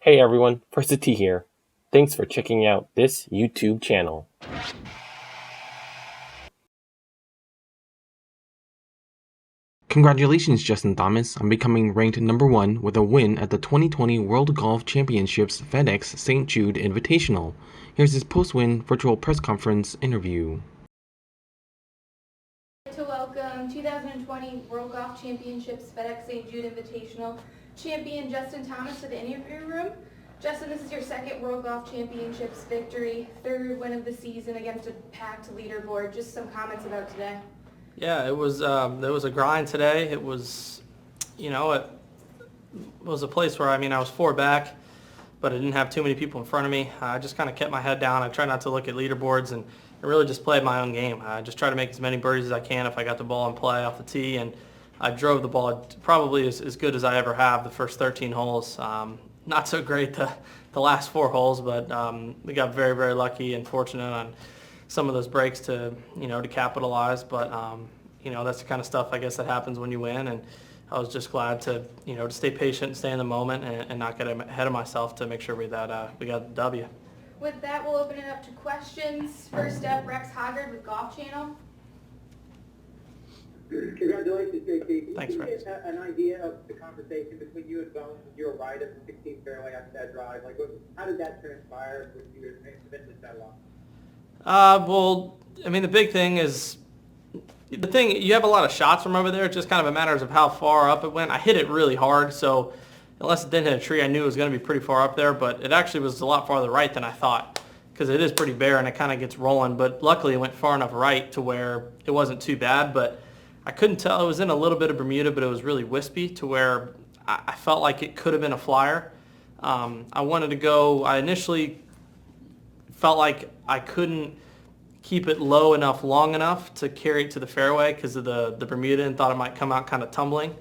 Hey everyone, First T here. Thanks for checking out this YouTube channel. Congratulations, Justin Thomas, on becoming ranked number 1 with a win at the 2020 World Golf Championships FedEx St. Jude Invitational. Here's his post-win virtual press conference interview. To welcome 2020 World Golf Championships FedEx St. Jude Invitational champion Justin Thomas to the interview room. Justin, this is your second World Golf Championships victory, third win of the season against a packed leaderboard. Just some comments about today. Yeah, it was a grind today. It was, it was a place where, I was 4 back, but I didn't have too many people in front of me. I just kind of kept my head down. I tried not to look at leaderboards and really just played my own game. I just tried to make as many birdies as I can if I got the ball in play off the tee, and I drove the ball probably as good as I ever have the first 13 holes. Not so great the last 4 holes, but we got very, very lucky and fortunate on some of those breaks to capitalize. But that's the kind of stuff I guess that happens when you win, and I was just glad to to stay patient and stay in the moment and not get ahead of myself to make sure we got the W. With that, we'll open it up to questions. First up, Rex Hoggard with Golf Channel. Congratulations, JT. Thanks, Rex. Can you get an idea of the conversation between you and Bones when you were right at the 16th fairway after that drive? How did that transpire when you eventually settled off? Well, the big thing is, you have a lot of shots from over there. It's just kind of a matter of how far up it went. I hit it really hard, so unless it didn't hit a tree, I knew it was going to be pretty far up there, but it actually was a lot farther right than I thought, because it is pretty bare and it kind of gets rolling. But luckily it went far enough right to where it wasn't too bad, but I couldn't tell. It was in a little bit of Bermuda, but it was really wispy to where I felt like it could have been a flyer. I wanted to go. I initially felt like I couldn't keep it low enough long enough to carry it to the fairway because of the Bermuda, and thought it might come out kind of tumbling.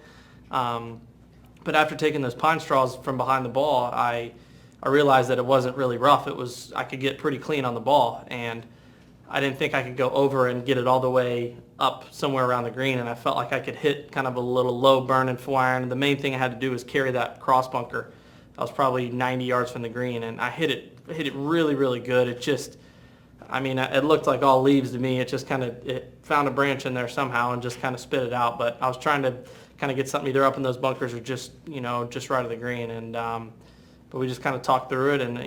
But after taking those pine straws from behind the ball, I realized that it wasn't really rough. I could get pretty clean on the ball, and I didn't think I could go over and get it all the way up somewhere around the green, and I felt like I could hit kind of a little low burning 4-iron. The main thing I had to do was carry that cross bunker. I was probably 90 yards from the green, and I hit it really, really good. It just, it looked like all leaves to me. It just it found a branch in there somehow and just kind of spit it out. But I was trying to kind of get something either up in those bunkers or just right of the green. And but we just kind of talked through it, and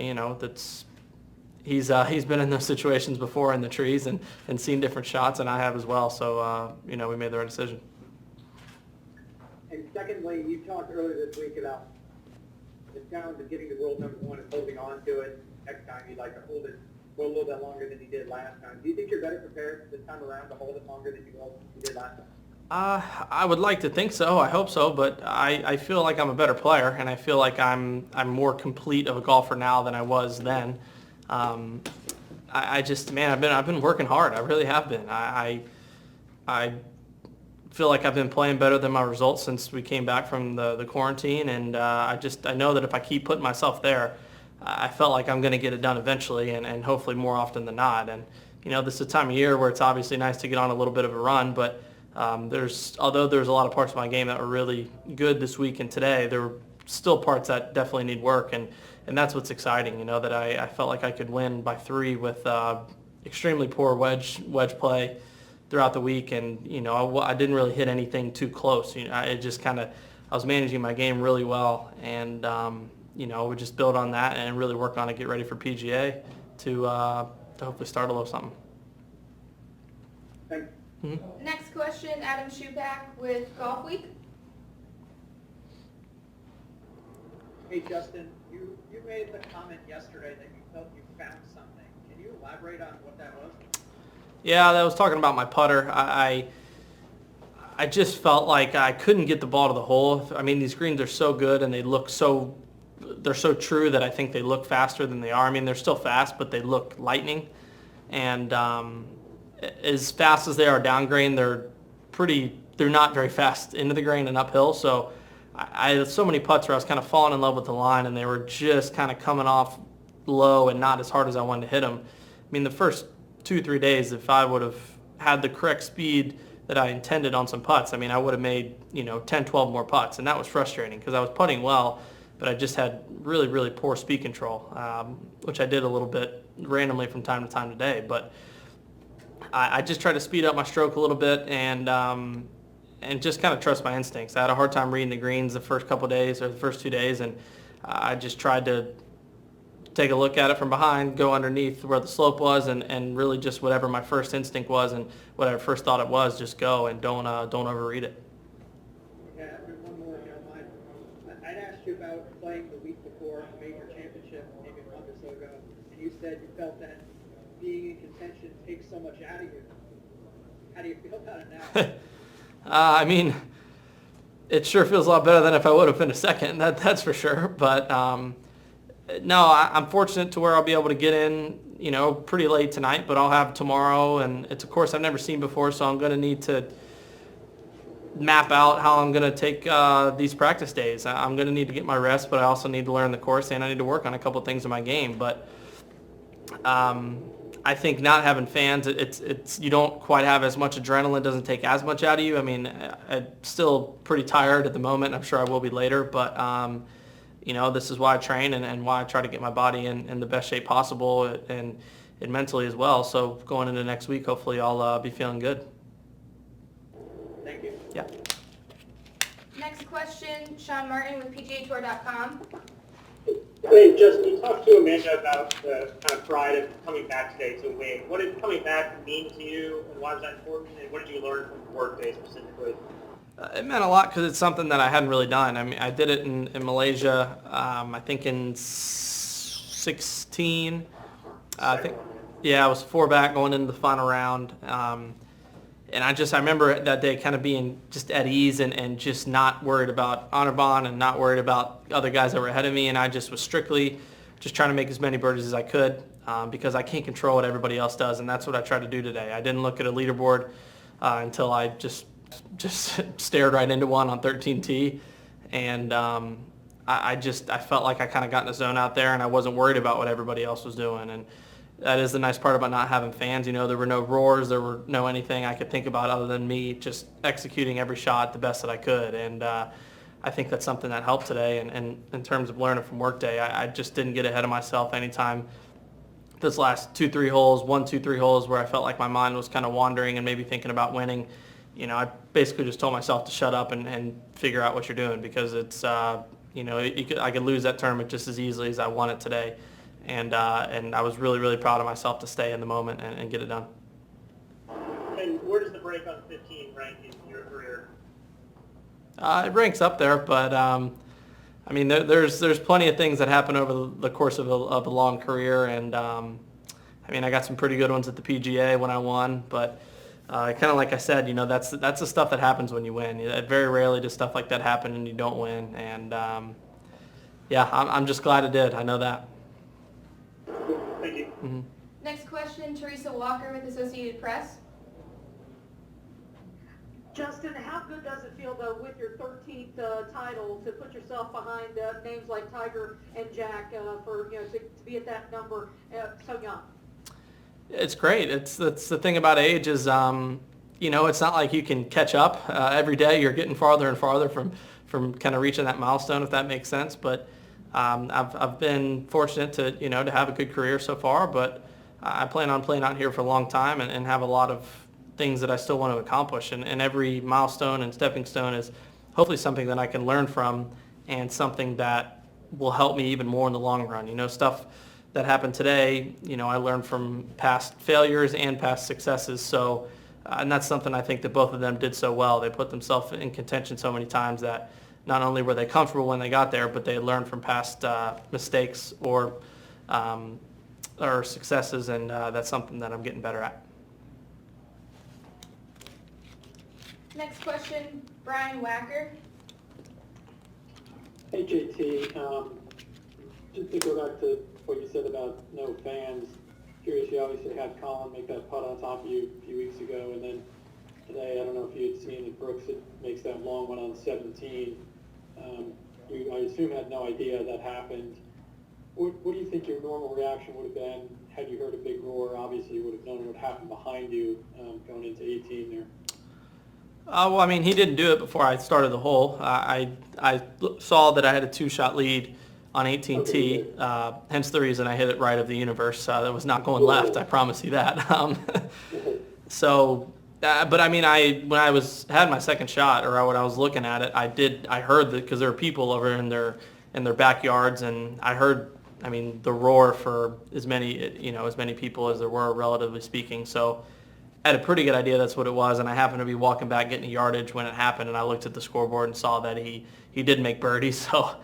he's been in those situations before in the trees and seen different shots, and I have as well. So we made the right decision. And secondly, you talked earlier this week about the challenge of getting the world number 1 and holding on to it. Next time you'd like to hold it for a little bit longer than you did last time. Do you think you're better prepared this time around to hold it longer than you did last time? I would like to think so. I hope so, but I feel like I'm a better player, and I feel like I'm more complete of a golfer now than I was then. I've been working hard. I really have been. I feel like I've been playing better than my results since we came back from the quarantine, and I know that if I keep putting myself there, I felt like I'm going to get it done eventually, and hopefully more often than not. And this is a time of year where it's obviously nice to get on a little bit of a run, but although there's a lot of parts of my game that were really good this week and today, there were still parts that definitely need work, and that's what's exciting. That I felt like I could win by 3 with extremely poor wedge play throughout the week, and I didn't really hit anything too close. I was managing my game really well, and we just build on that and really work on it, get ready for PGA to hopefully start a little something. Thanks. Mm-hmm. Next question, Adam Schupak with Golf Week. Hey, Justin, you made the comment yesterday that you felt you found something. Can you elaborate on what that was? Yeah, I was talking about my putter. I just felt like I couldn't get the ball to the hole. These greens are so good, and they're so true that I think they look faster than they are. They're still fast, but they look lightning. And as fast as they are down green, they're not very fast into the green and uphill. So I had so many putts where I was kind of falling in love with the line, and they were just kind of coming off low and not as hard as I wanted to hit them. The first 2-3 days, if I would have had the correct speed that I intended on some putts, I would have made 10, 12 more putts, and that was frustrating because I was putting well, but I just had really, really poor speed control, which I did a little bit randomly from time to time today. But I just tried to speed up my stroke a little bit and just kind of trust my instincts. I had a hard time reading the greens the first couple of days or the first 2 days, and I just tried to take a look at it from behind, go underneath where the slope was, and really just whatever my first instinct was and what I first thought it was, just go and don't overread it. Yeah, one more, if you don't mind. I'd asked you about playing the week before a major championship, maybe a month or so ago, and you said you felt that being in contention takes so much out of you. How do you feel about it now? I mean, it sure feels a lot better than if I would have been a second, that's for sure. But no, I'm fortunate to where I'll be able to get in, pretty late tonight, but I'll have tomorrow, and it's a course I've never seen before, so I'm going to need to map out how I'm going to take these practice days. I'm going to need to get my rest, but I also need to learn the course, and I need to work on a couple things in my game. But I think not having fans, it's you don't quite have as much adrenaline, doesn't take as much out of you. I mean, I'm still pretty tired at the moment. I'm sure I will be later, but this is why I train and why I try to get my body in the best shape possible and mentally as well. So going into next week, hopefully I'll be feeling good. Thank you. Yeah. Next question, Sean Martin with PGAtour.com. Hey, Justin, you talked to Amanda about the kind of pride of coming back today to win. What did coming back mean to you, and why was that important, and what did you learn from the work day specifically? It meant a lot because it's something that I hadn't really done. I mean, I did it in Malaysia, I think in 16. I was 4 back going into the final round. And I remember that day kind of being just at ease and just not worried about Anirban and not worried about other guys that were ahead of me. And I just was strictly just trying to make as many birdies as I could because I can't control what everybody else does. And that's what I tried to do today. I didn't look at a leaderboard until I just stared right into one on 13T. And I felt like I kind of got in the zone out there and I wasn't worried about what everybody else was doing. And that is the nice part about not having fans. There were no roars, there were no anything I could think about other than me just executing every shot the best that I could. And I think that's something that helped today. And in terms of learning from workday, I just didn't get ahead of myself anytime this last 1, 2, 3 holes where I felt like my mind was kind of wandering and maybe thinking about winning. I basically just told myself to shut up and figure out what you're doing because it's, I could lose that tournament just as easily as I won it today. And I was really, really proud of myself to stay in the moment and get it done. And where does the break on 15 rank in your career? It ranks up there, but there's plenty of things that happen over the course of a long career, and I got some pretty good ones at the PGA when I won, but kind of like I said, that's the stuff that happens when you win. Very rarely does stuff like that happen and you don't win, and I'm just glad it did. I know that. Thank you. Mm-hmm. Next question, Teresa Walker with Associated Press. Justin, how good does it feel, though, with your 13th title to put yourself behind names like Tiger and Jack to be at that number so young? It's great. It's the thing about age is, it's not like you can catch up. Every day you're getting farther and farther from kind of reaching that milestone, if that makes sense. But I've been fortunate to have a good career so far, but I plan on playing out here for a long time and have a lot of things that I still want to accomplish. And every milestone and stepping stone is hopefully something that I can learn from and something that will help me even more in the long run. Stuff that happened today, I learned from past failures and past successes. So, and that's something I think that both of them did so well. They put themselves in contention so many times that not only were they comfortable when they got there, but they learned from past mistakes or successes, and that's something that I'm getting better at. Next question, Brian Wacker. Hey, JT. Just to go back to what you said about no fans, curious, you obviously had Colin make that putt on top of you a few weeks ago, and then today, I don't know if you had seen that Brooks makes that long one on 17. You, I assume, had no idea that happened. What do you think your normal reaction would have been had you heard a big roar? Obviously, you would have known what happened behind you going into 18 there. Well, I mean, he didn't do it before I started the hole. I saw that I had a 2-shot lead on 18T, hence the reason I hit it right of the universe. That was not going left, I promise you that. But I mean, when I had my second shot, or when I was looking at it, I heard that, because there were people over in their backyards, and I heard, I mean, the roar for as many people as there were, relatively speaking. So I had a pretty good idea that's what it was, and I happened to be walking back getting a yardage when it happened, and I looked at the scoreboard and saw that he did make birdie. So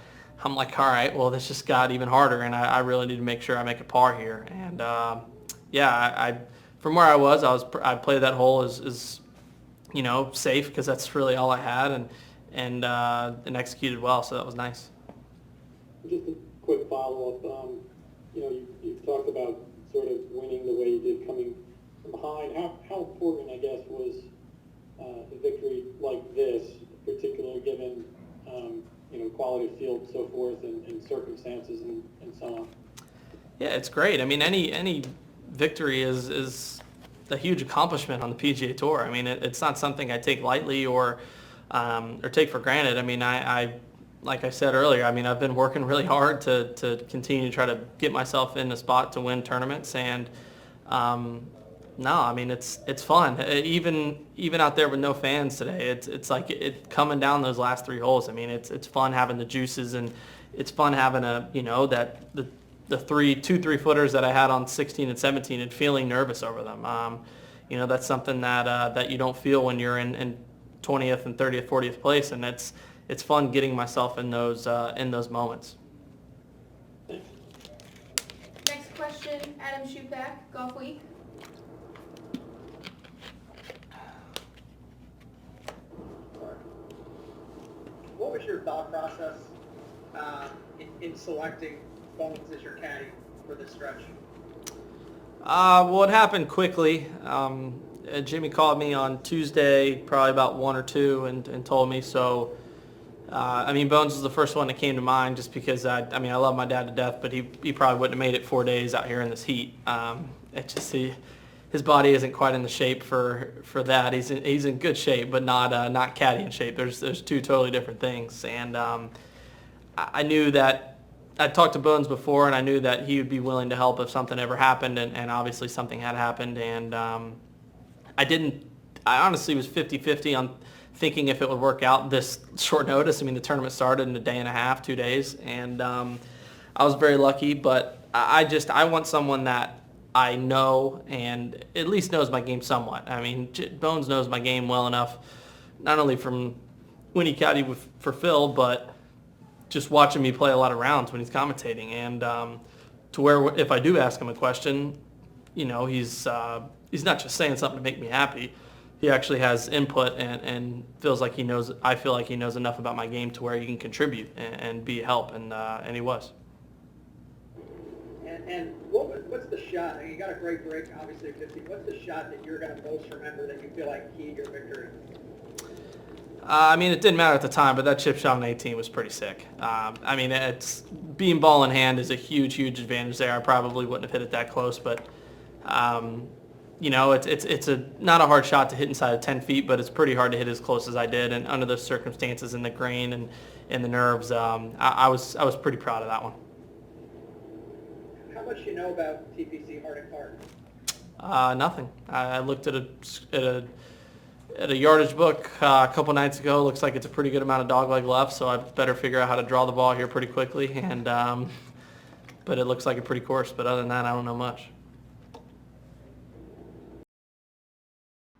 I'm like, all right, well, this just got even harder, and I really need to make sure I make a par here. And I from where I I played that hole as safe, because that's really all I had, and executed well, so that was nice. Just a quick follow-up. You've talked about sort of winning the way you did coming from behind. How important, I guess, was a victory like this, particularly given quality of field, so forth, and circumstances and so on? Yeah, it's great. I mean, any victory is a huge accomplishment on the PGA Tour. I mean, it's not something I take lightly or take for granted. I mean, I like I said earlier, I mean, I've been working really hard to continue to try to get myself in a spot to win tournaments, and no, I mean, it's fun. Even out there with no fans today, it's like coming down those last 3 holes. I mean, it's fun having the juices, and it's fun having that the 3-footers that I had on 16 and 17 and feeling nervous over them. That's something that you don't feel when you're in 20th and 30th, 40th place, and it's fun getting myself in those moments. Next question, Adam Shupak, Golf Week. What was your thought process in selecting Bones as your caddy for this stretch? Well, it happened quickly. Jimmy called me on Tuesday, probably about 1 or 2, and told me. So, I mean, Bones was the first one that came to mind, just because I love my dad to death, but he probably wouldn't have made it 4 days out here in this heat. His body isn't quite in the shape for that. He's in good shape, but not caddy in shape. There's 2 totally different things, and I knew that. I talked to Bones before, and I knew that he would be willing to help if something ever happened, and obviously something had happened, and I honestly was 50-50 on thinking if it would work out this short notice. I mean, the tournament started in a day and a half, 2 days, and I was very lucky, but I want someone that I know and at least knows my game somewhat. I mean, Bones knows my game well enough, not only from when he caddied for Phil, but just watching me play a lot of rounds when he's commentating, and to where if I do ask him a question, he's not just saying something to make me happy. He actually has input and feels like he knows. I feel like he knows enough about my game to where he can contribute and be a help, and he was. And what's the shot? I mean, you got a great break, obviously 50. What's the shot that you're going to most remember that you feel like keyed your victory? I mean, it didn't matter at the time, but that chip shot on 18 was pretty sick. I mean, it's being ball in hand is a huge advantage there. I probably wouldn't have hit it that close, but it's not a hard shot to hit inside of 10 feet, but it's pretty hard to hit as close as I did. And under those circumstances, in the grain and the nerves, I was pretty proud of that one. How much you know about TPC Hard and Hard? Nothing. I looked at a yardage book a couple nights ago. Looks like it's a pretty good amount of dogleg left, so I better figure out how to draw the ball here pretty quickly. And but it looks like a pretty course. But other than that, I don't know much.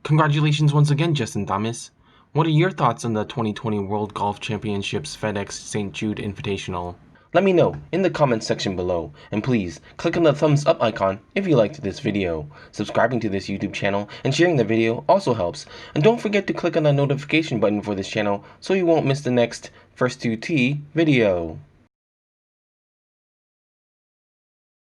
Congratulations once again, Justin Thomas. What are your thoughts on the 2020 World Golf Championships FedEx St. Jude Invitational? Let me know in the comments section below, and please click on the thumbs up icon if you liked this video. Subscribing to this YouTube channel and sharing the video also helps, and don't forget to click on the notification button for this channel so you won't miss the next First 2T video.